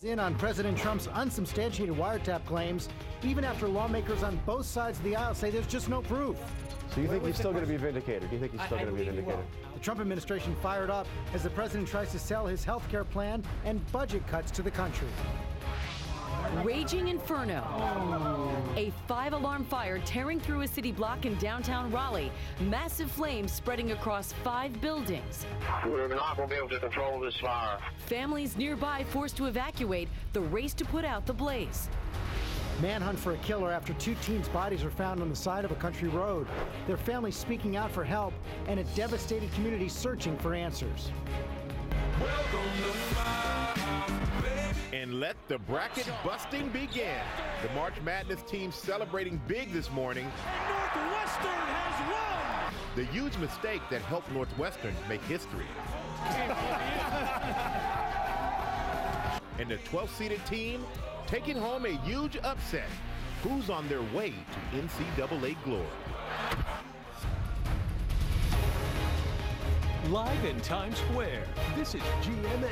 In on President Trump's unsubstantiated wiretap claims, even after lawmakers on both sides of the aisle say there's just no proof. So you think he's still going to be vindicated? Do you think he's still going to be vindicated? The Trump administration fired up as the president tries to sell his health care plan and budget cuts to the country. Raging inferno. A 5-alarm fire tearing through a city block in downtown Raleigh. Massive flames spreading across 5 buildings. We're not going to be able to control this fire. Families nearby forced to evacuate, the race to put out the blaze. Manhunt for a killer after 2 teens' bodies were found on the side of a country road. Their families speaking out for help and a devastated community searching for answers. And let the bracket busting begin. The March Madness team celebrating big this morning. And Northwestern has won! The huge mistake that helped Northwestern make history. And the 12th-seeded team taking home a huge upset. Who's on their way to NCAA glory? Live in Times Square, this is GMA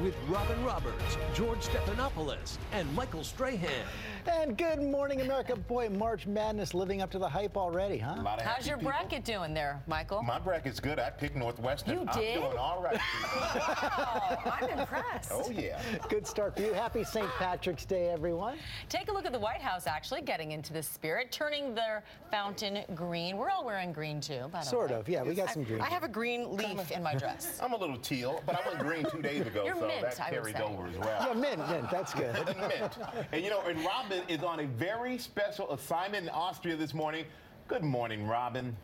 with Robin Roberts, George Stephanopoulos, and Michael Strahan. And good morning, America. Boy, March Madness living up to the hype already, huh? How's your bracket doing there, Michael? My bracket's good. I picked Northwestern. You did? I'm doing all right. Wow, I'm impressed. Oh, yeah. Good start for you. Happy St. Patrick's Day, everyone. Take a look at the White House, actually, getting into the spirit, turning their fountain green. We're all wearing green, too, by the way. Sort of, yeah. We got some green. I have a green leaf in my dress. I'm a little teal, but I went green 2 days ago, You're so mint, that I would carried say. over as well. Yeah, mint. That's good. Mint. And, you know, and Robin is on a very special assignment in Austria this morning. Good morning, Robin.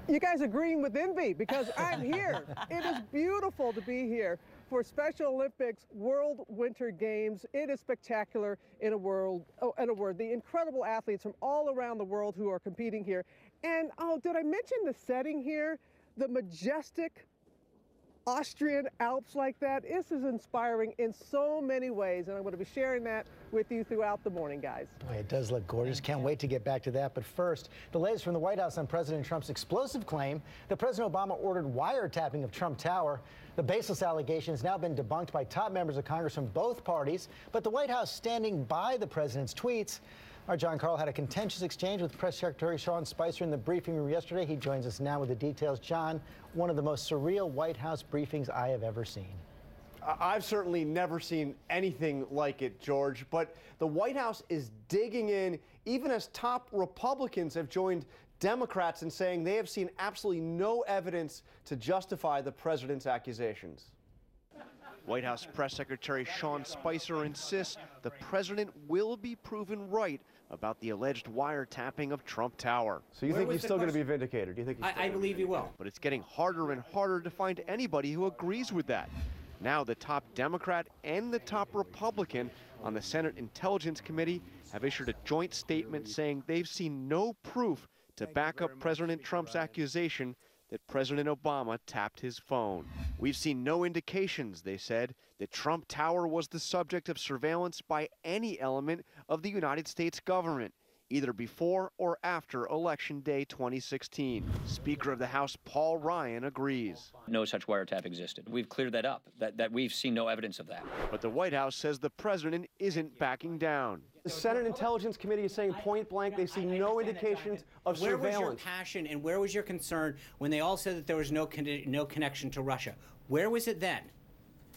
You guys are agreeing with envy because I'm here. It is beautiful to be here for Special Olympics World Winter Games. It is spectacular in a word. The incredible athletes from all around the world who are competing here. And did I mention the setting here? The majestic Austrian Alps like that. This is inspiring in so many ways, and I'm going to be sharing that with you throughout the morning, guys. Boy, it does look gorgeous. Can't wait to get back to that. But first, the latest from the White House on President Trump's explosive claim that President Obama ordered wiretapping of Trump Tower. The baseless allegation has now been debunked by top members of Congress from both parties, but the White House standing by the president's tweets. Our John Carl had a contentious exchange with Press Secretary Sean Spicer in the briefing room yesterday. He joins us now with the details. John, one of the most surreal White House briefings I have ever seen. I've certainly never seen anything like it, George, but the White House is digging in, even as top Republicans have joined Democrats in saying they have seen absolutely no evidence to justify the president's accusations. White House Press Secretary Sean Spicer insists the president will be proven right about the alleged wiretapping of Trump Tower. So you think he's still going to be vindicated? Do you think I believe he will. But it's getting harder and harder to find anybody who agrees with that. Now the top Democrat and the top Republican on the Senate Intelligence Committee have issued a joint statement saying they've seen no proof to back up President Trump's accusation that President Obama tapped his phone. We've seen no indications, they said, that Trump Tower was the subject of surveillance by any element of the United States government, either before or after Election Day 2016. Speaker of the House Paul Ryan agrees. No such wiretap existed. We've cleared that up, that we've seen no evidence of that. But the White House says the president isn't backing down. The Senate Intelligence Committee is saying point blank they see no indications of surveillance. Where was your passion and where was your concern when they all said that there was no connection to Russia? Where was it then?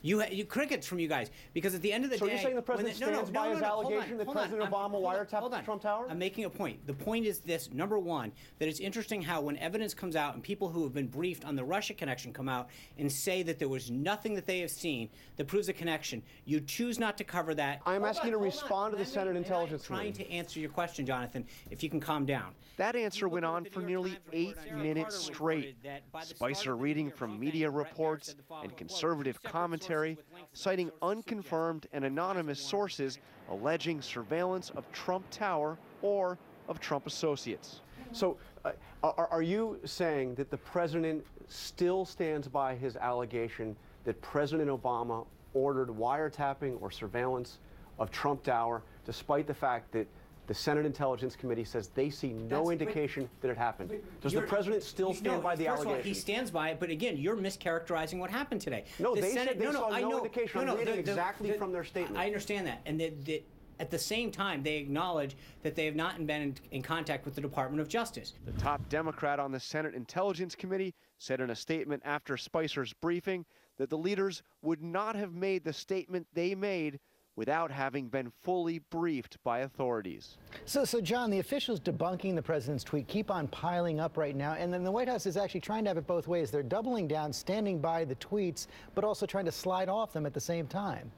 You crickets from you guys, because at the end of the day... So you're saying the president stands by his allegation that President Obama wiretapped the Trump Tower? I'm making a point. The point is this, number one, that it's interesting how when evidence comes out and people who have been briefed on the Russia connection come out and say that there was nothing that they have seen that proves a connection, you choose not to cover that. I'm asking you to respond to the Senate Intelligence Committee. I'm trying to answer your question, Jonathan, if you can calm down. That answer went on for nearly 8 minutes straight. Spicer reading from media reports and conservative commentary, citing unconfirmed and anonymous sources alleging surveillance of Trump Tower or of Trump associates. So are you saying that the president still stands by his allegation that President Obama ordered wiretapping or surveillance of Trump Tower, despite the fact that The Senate Intelligence Committee says they see no indication that it happened. Does the president still stand by the first allegation? Of all, he stands by it, but again, you're mischaracterizing what happened today. No, the they Senate, said they saw no indication. No, I'm reading exactly from their statement. I understand that. And at the same time, they acknowledge that they have not been in contact with the Department of Justice. The top Democrat on the Senate Intelligence Committee said in a statement after Spicer's briefing that the leaders would not have made the statement they made without having been fully briefed by authorities. So John, the officials debunking the president's tweet keep on piling up right now, and then the White House is actually trying to have it both ways. They're doubling down, standing by the tweets, but also trying to slide off them at the same time.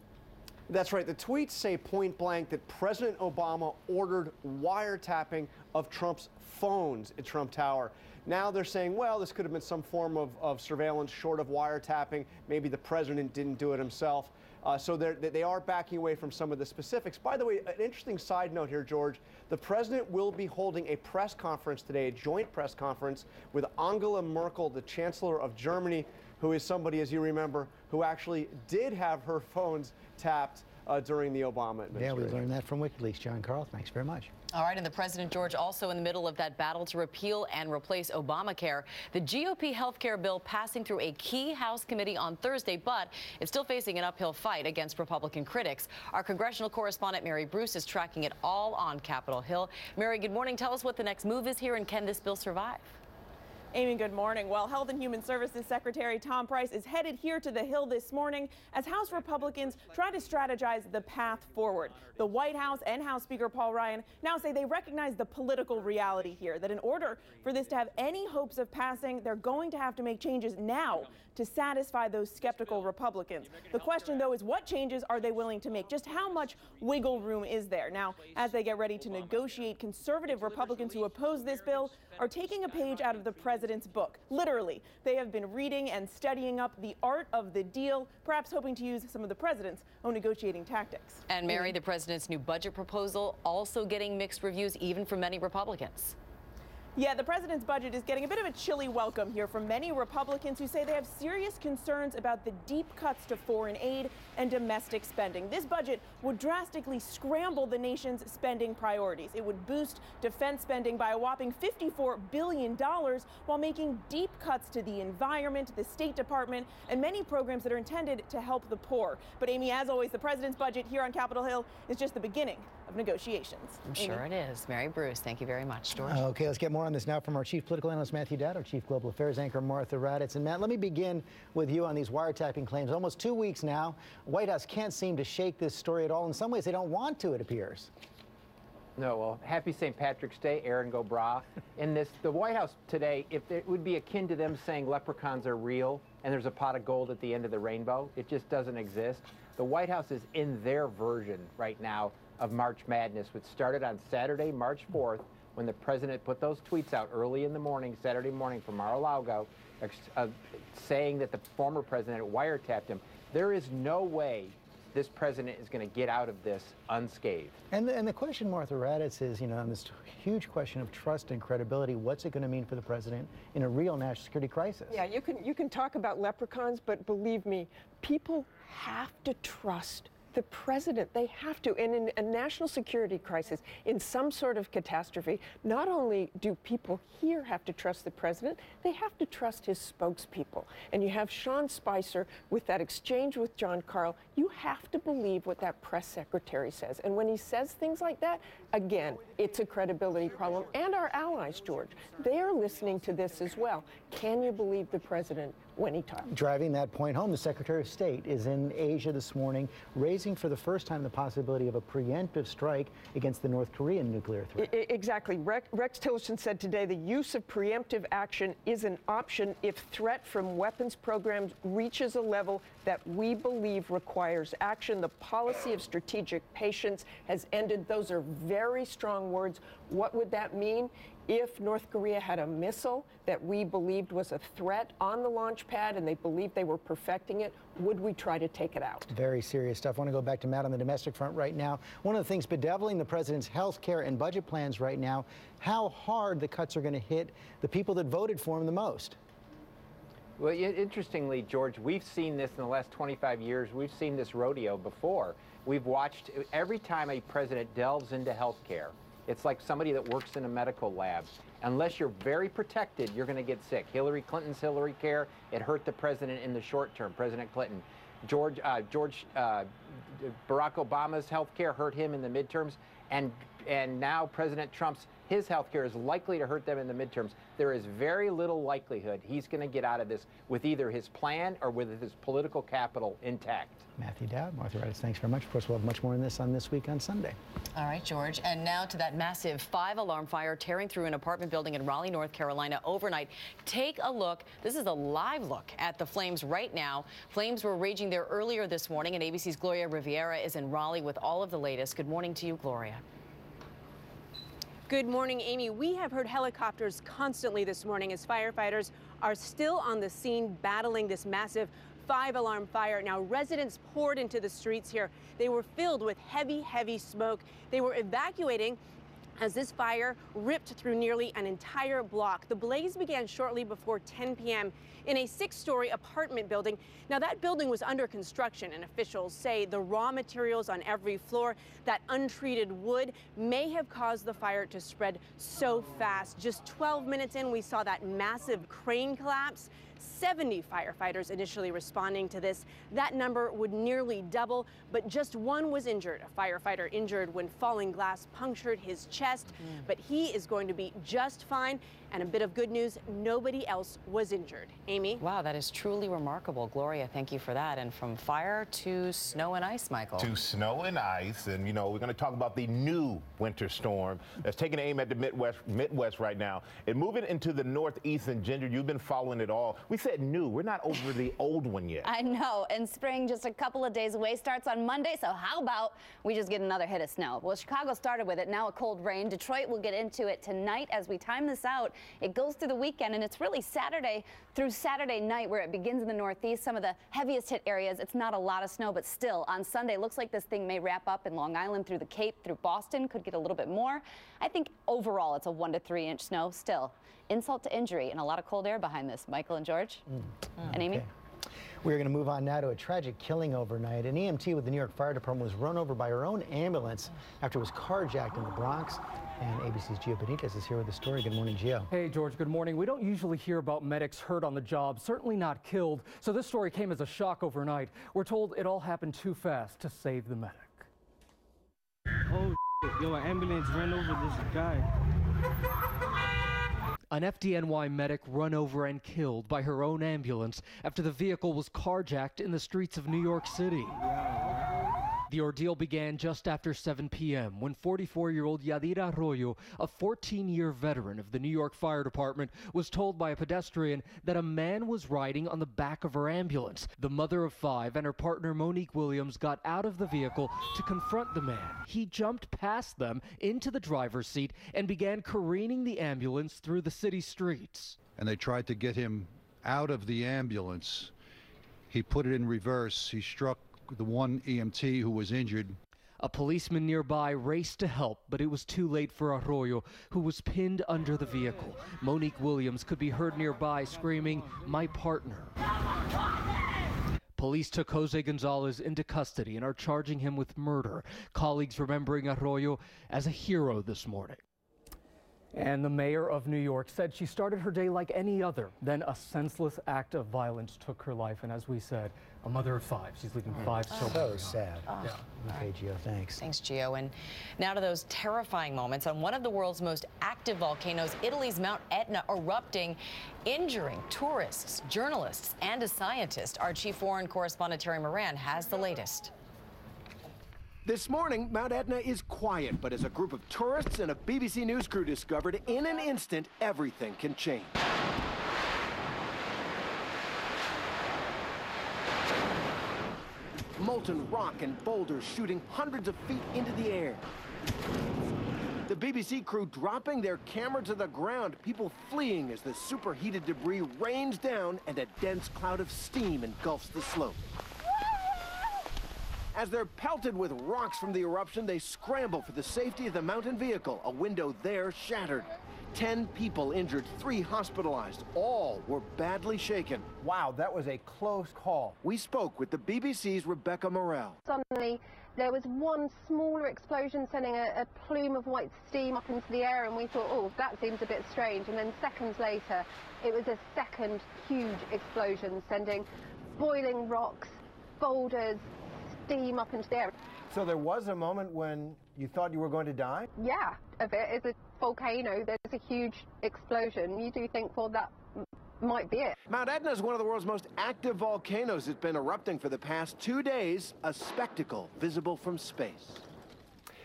That's right. The tweets say point blank that President Obama ordered wiretapping of Trump's phones at Trump Tower. Now they're saying, well, this could have been some form of surveillance short of wiretapping. Maybe the president didn't do it himself. So they are backing away from some of the specifics. By the way, an interesting side note here, George. The president will be holding a press conference today, a joint press conference with Angela Merkel, the Chancellor of Germany, who is somebody, as you remember, who actually did have her phones tapped during the Obama administration. Yeah, we learned that from WikiLeaks. John Carl, thanks very much. All right, and the president, George, also in the middle of that battle to repeal and replace Obamacare. The GOP health care bill passing through a key House committee on Thursday, but it's still facing an uphill fight against Republican critics. Our congressional correspondent, Mary Bruce, is tracking it all on Capitol Hill. Mary, good morning. Tell us what the next move is here, and can this bill survive? Amy, good morning. Well, Health and Human Services Secretary Tom Price is headed here to the Hill this morning as House Republicans try to strategize the path forward. The White House and House Speaker Paul Ryan now say they recognize the political reality here, that in order for this to have any hopes of passing, they're going to have to make changes now to satisfy those skeptical Republicans. The question, though, is what changes are they willing to make? Just how much wiggle room is there? Now, as they get ready to negotiate, conservative Republicans who oppose this bill are taking a page out of the president's book. Literally, they have been reading and studying up the art of the deal, perhaps hoping to use some of the president's own negotiating tactics. And Mary, the president's new budget proposal also getting mixed reviews, even from many Republicans. Yeah, the president's budget is getting a bit of a chilly welcome here from many Republicans who say they have serious concerns about the deep cuts to foreign aid and domestic spending. This budget would drastically scramble the nation's spending priorities. It would boost defense spending by a whopping $54 billion while making deep cuts to the environment, the State Department, and many programs that are intended to help the poor. But Amy, as always, the president's budget here on Capitol Hill is just the beginning of negotiations. I'm sure it is. Mary Bruce, thank you very much, George. Okay, let's get more on this now from our chief political analyst, Matthew Dowd, our chief global affairs anchor, Martha Raddatz. And Matt, let me begin with you on these wiretapping claims. Almost 2 weeks now, White House can't seem to shake this story at all. In some ways, they don't want to, it appears. No, well, happy St. Patrick's Day, Aaron Go Bragh. In this, the White House today, if it would be akin to them saying leprechauns are real and there's a pot of gold at the end of the rainbow, it just doesn't exist. The White House is in their version right now of March Madness, which started on Saturday, March 4th, when the president put those tweets out early in the morning, Saturday morning from Mar-a-Lago, saying that the former president wiretapped him. There is no way this president is going to get out of this unscathed. And the question, Martha Raddatz, is, on this huge question of trust and credibility, what's it going to mean for the president in a real national security crisis? Yeah, you can talk about leprechauns, but believe me, people have to trust the president. They have to. And in a national security crisis, in some sort of catastrophe, not only do people here have to trust the president, they have to trust his spokespeople. And you have Sean Spicer with that exchange with John Carl. You have to believe what that press secretary says. And when he says things like that, again, it's a credibility problem. And our allies, George, they are listening to this as well. Can you believe the president when he talks? Driving that point home, the Secretary of State is in Asia this morning, raising for the first time the possibility of a preemptive strike against the North Korean nuclear threat. Exactly. Rex Tillerson said today the use of preemptive action is an option if threat from weapons programs reaches a level that we believe requires action. The policy of strategic patience has ended. Those are very strong words. What would that mean? If North Korea had a missile that we believed was a threat on the launch pad and they believed they were perfecting it, would we try to take it out? Very serious stuff. I want to go back to Matt on the domestic front right now. One of the things bedeviling the president's health care and budget plans right now, how hard the cuts are going to hit the people that voted for him the most. Well, interestingly, George, we've seen this in the last 25 years. We've seen this rodeo before. We've watched every time a president delves into health care, It's like somebody that works in a medical lab. Unless you're very protected, you're going to get sick. Hillary Clinton's Hillary Care, it hurt the president in the short term, President Clinton. Barack Obama's health care hurt him in the midterms, and now President Trump's his health care is likely to hurt them in the midterms. There is very little likelihood he's going to get out of this with either his plan or with his political capital intact. Matthew Dowd, Martha Raddatz, thanks very much. Of course, we'll have much more on This Week on Sunday. All right, George. And now to that massive 5-alarm fire tearing through an apartment building in Raleigh, North Carolina overnight. Take a look. This is a live look at the flames right now. Flames were raging there earlier this morning, and ABC's Gloria Riviera is in Raleigh with all of the latest. Good morning to you, Gloria. Good morning, Amy. We have heard helicopters constantly this morning as firefighters are still on the scene battling this massive 5-alarm fire. Now, residents poured into the streets here. They were filled with heavy smoke. They were evacuating as this fire ripped through nearly an entire block. The blaze began shortly before 10 p.m. in a 6-story apartment building. Now, that building was under construction, and officials say the raw materials on every floor, that untreated wood, may have caused the fire to spread so fast. Just 12 minutes in, we saw that massive crane collapse. 70 firefighters initially responding to this. That number would nearly double, but just one was injured. A firefighter injured when falling glass punctured his chest, but he is going to be just fine. And a bit of good news, nobody else was injured. Amy? Wow, that is truly remarkable. Gloria, thank you for that. And from fire to snow and ice, Michael. To snow and ice. And, you know, we're going to talk about the new winter storm that's taking aim at the Midwest right now. And moving into the Northeast, and Ginger, you've been following it all. We said new. We're not over the old one yet. I know. And spring just a couple of days away, starts on Monday. So how about we just get another hit of snow? Well, Chicago started with it. Now a cold rain. Detroit will get into it tonight as we time this out. It goes through the weekend, and it's really Saturday through Saturday night where it begins in the Northeast. Some of the heaviest hit areas, it's not a lot of snow, but still on Sunday, looks like this thing may wrap up in Long Island through the Cape, through Boston, could get a little bit more. I think overall it's a 1 to 3 inch snow still. Insult to injury and a lot of cold air behind this. Michael and George and Amy. Okay. We're going to move on now to a tragic killing overnight. An EMT with the New York Fire Department was run over by her own ambulance after it was carjacked in the Bronx. And ABC's Gio Benitez is here with the story. Good morning, Gio. Hey, George, good morning. We don't usually hear about medics hurt on the job, certainly not killed. So this story came as a shock overnight. We're told it all happened too fast to save the medic. Oh, yo, an ambulance ran over this guy. An FDNY medic run over and killed by her own ambulance after the vehicle was carjacked in the streets of New York City. The ordeal began just after 7 p.m. when 44-year-old Yadira Arroyo, a 14-year veteran of the New York Fire Department, was told by a pedestrian that a man was riding on the back of her ambulance. The mother of 5 and her partner Monique Williams got out of the vehicle to confront the man. He jumped past them into the driver's seat and began careening the ambulance through the city streets. And they tried to get him out of the ambulance. He put it in reverse. He struck the one EMT who was injured. A policeman nearby raced to help, but it was too late for Arroyo, who was pinned under the vehicle. Monique Williams could be heard nearby screaming, "My partner." Police took Jose Gonzalez into custody and are charging him with murder. Colleagues remembering Arroyo as a hero this morning. And the mayor of New York said she started her day like any other. Then a senseless act of violence took her life. And as we said, a mother of 5. She's leaving 5 children. So sad. Yeah. Okay, Gio, thanks. Thanks, Gio. And now to those terrifying moments on one of the world's most active volcanoes, Italy's Mount Etna erupting, injuring tourists, journalists, and a scientist. Our chief foreign correspondent Terry Moran has the latest. This morning, Mount Etna is quiet, but as a group of tourists and a BBC News crew discovered, in an instant, everything can change. Molten rock and boulders shooting hundreds of feet into the air. The BBC crew dropping their camera to the ground, people fleeing as the superheated debris rains down and a dense cloud of steam engulfs the slope. As they're pelted with rocks from the eruption, they scramble for the safety of the mountain vehicle. A window there shattered. 10 people injured, 3 hospitalized. All were badly shaken. Wow, that was a close call. We spoke with the BBC's Rebecca Morrell. Suddenly, There was one smaller explosion sending a plume of white steam up into the air, and we thought, oh, that seems a bit strange. And then seconds later, it was a second huge explosion sending boiling rocks, boulders, steam up into the air. So there was a moment when you thought you were going to die? Yeah, a bit. It's a volcano. There's a huge explosion. You do think, well, that might be it. Mount Etna is one of the world's most active volcanoes. It's been erupting for the past 2 days, a spectacle visible from space.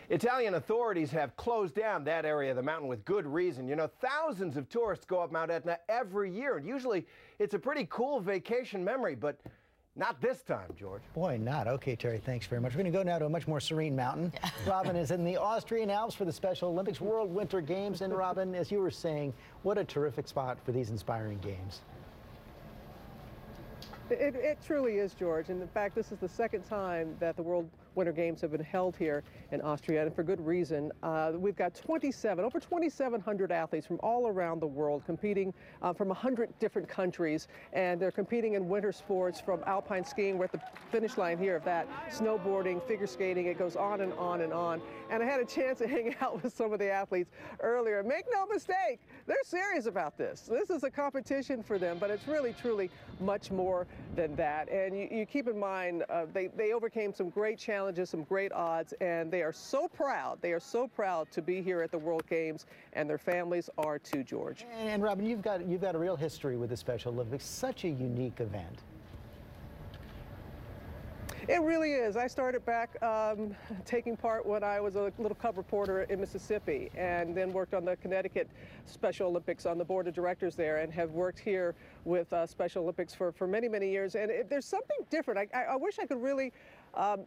Italian authorities have closed down that area of the mountain with good reason. You know, thousands of tourists go up Mount Etna every year, and usually it's a pretty cool vacation memory, but not this time, George. Boy, not. Okay, Terry, thanks very much. We're going to go now to a much more serene mountain. Robin is in the Austrian Alps for the Special Olympics World Winter Games. And Robin, as you were saying, what a terrific spot for these inspiring games. It truly is, George. And in fact, this is the second time that the World Winter Games have been held here in Austria, and for good reason. We've got over 2,700 athletes from all around the world competing from 100 different countries, and they're competing in winter sports from alpine skiing. We're at the finish line here of that, snowboarding, figure skating. It goes on and on and on. And I had a chance to hang out with some of the athletes earlier. Make no mistake, they're serious about this. This is a competition for them, but it's really, truly much more than that. And you keep in mind, they overcame some great challenges, some great odds, and they are so proud. They are so proud to be here at the World Games, and their families are too, George. And Robin, you've got a real history with the Special Olympics. Such a unique event. It really is. I started back taking part when I was a little cub reporter in Mississippi, and then worked on the Connecticut Special Olympics on the board of directors there, and have worked here with Special Olympics for many, many years. And there's something different. I wish I could really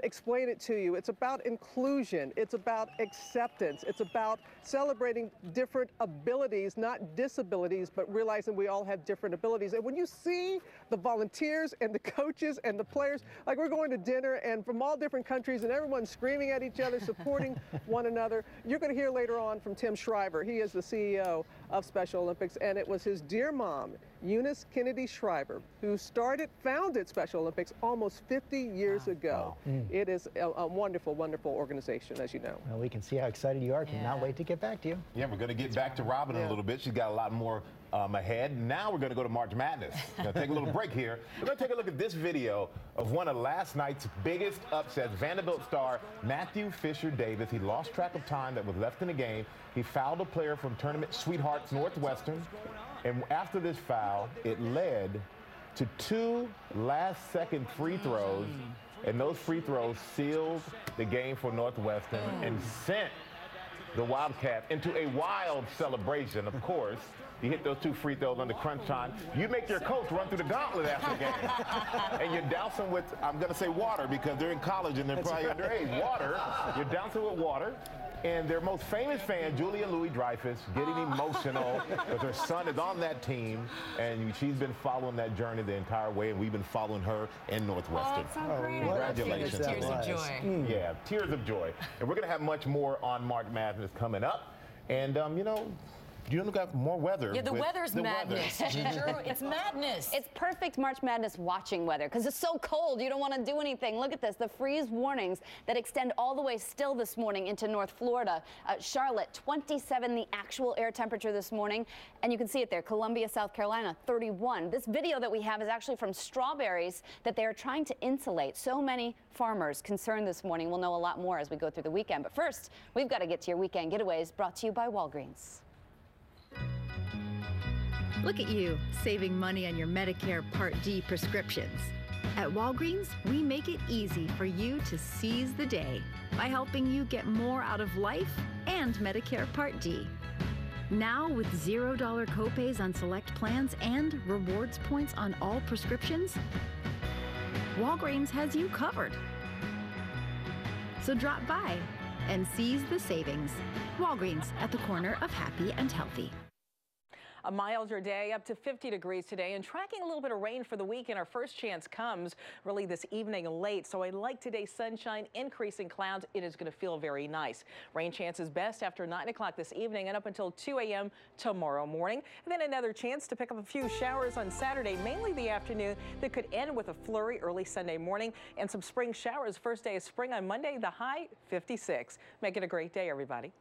explain it to you. It's about inclusion. It's about acceptance. It's about celebrating different abilities, not disabilities, but realizing we all have different abilities. And when you see the volunteers and the coaches and the players, like we're going to dinner and from all different countries and everyone screaming at each other, supporting one another. You're going to hear later on from Tim Shriver. He is the CEO of Special Olympics, and it was his dear mom, Eunice Kennedy Shriver, who founded Special Olympics almost 50 years ago. Wow. It is a wonderful, wonderful organization, as you know. Well, we can see how excited you are. Cannot wait to get back to you. Yeah, we're going to get back to Robin in a little bit. She's got a lot more ahead. Now we're going to go to March Madness. We're going to take a little break here. We're going to take a look at this video of one of last night's biggest upsets. Vanderbilt star Matthew Fisher Davis. He lost track of time that was left in the game. He fouled a player from tournament Sweethearts Northwestern. And after this foul, it led to 2 last-second free throws, and those free throws sealed the game for Northwestern and sent the Wildcats into a wild celebration. Of course, you hit those 2 free throws under crunch time. You make your coach run through the gauntlet after the game. And you're dousing with, I'm going to say water because they're in college and they're probably underage. Water. You're dousing with water. And their most famous fan, Julia Louis-Dreyfus, getting emotional because her son is on that team, and she's been following that journey the entire way, and we've been following her in Northwestern. Oh, so great. Congratulations. Tears of joy. Yeah, tears of joy. And we're going to have much more on March Madness coming up. And, you know, you got more weather. Yeah, the weather's madness. It's madness. It's perfect March Madness watching weather because it's so cold you don't want to do anything. Look at this, the freeze warnings that extend all the way still this morning into North Florida. Charlotte, 27 the actual air temperature this morning, and you can see it there. Columbia, South Carolina, 31. This video that we have is actually from strawberries that they are trying to insulate. So many farmers concerned this morning. We'll know a lot more as we go through the weekend. But first, we've got to get to your weekend getaways, brought to you by Walgreens. Look at you, saving money on your Medicare Part D prescriptions. At Walgreens, we make it easy for you to seize the day by helping you get more out of life and Medicare Part D. Now with $0 copays on select plans and rewards points on all prescriptions, Walgreens has you covered. So drop by and seize the savings. Walgreens, at the corner of happy and healthy. A milder day, up to 50 degrees today, and tracking a little bit of rain for the weekend. Our first chance comes really this evening late, so I like today's sunshine, increasing clouds. It is going to feel very nice. Rain chances best after 9 o'clock this evening and up until 2 a.m. tomorrow morning. And then another chance to pick up a few showers on Saturday, mainly the afternoon, that could end with a flurry early Sunday morning and some spring showers. First day of spring on Monday, the high 56. Make it a great day, everybody.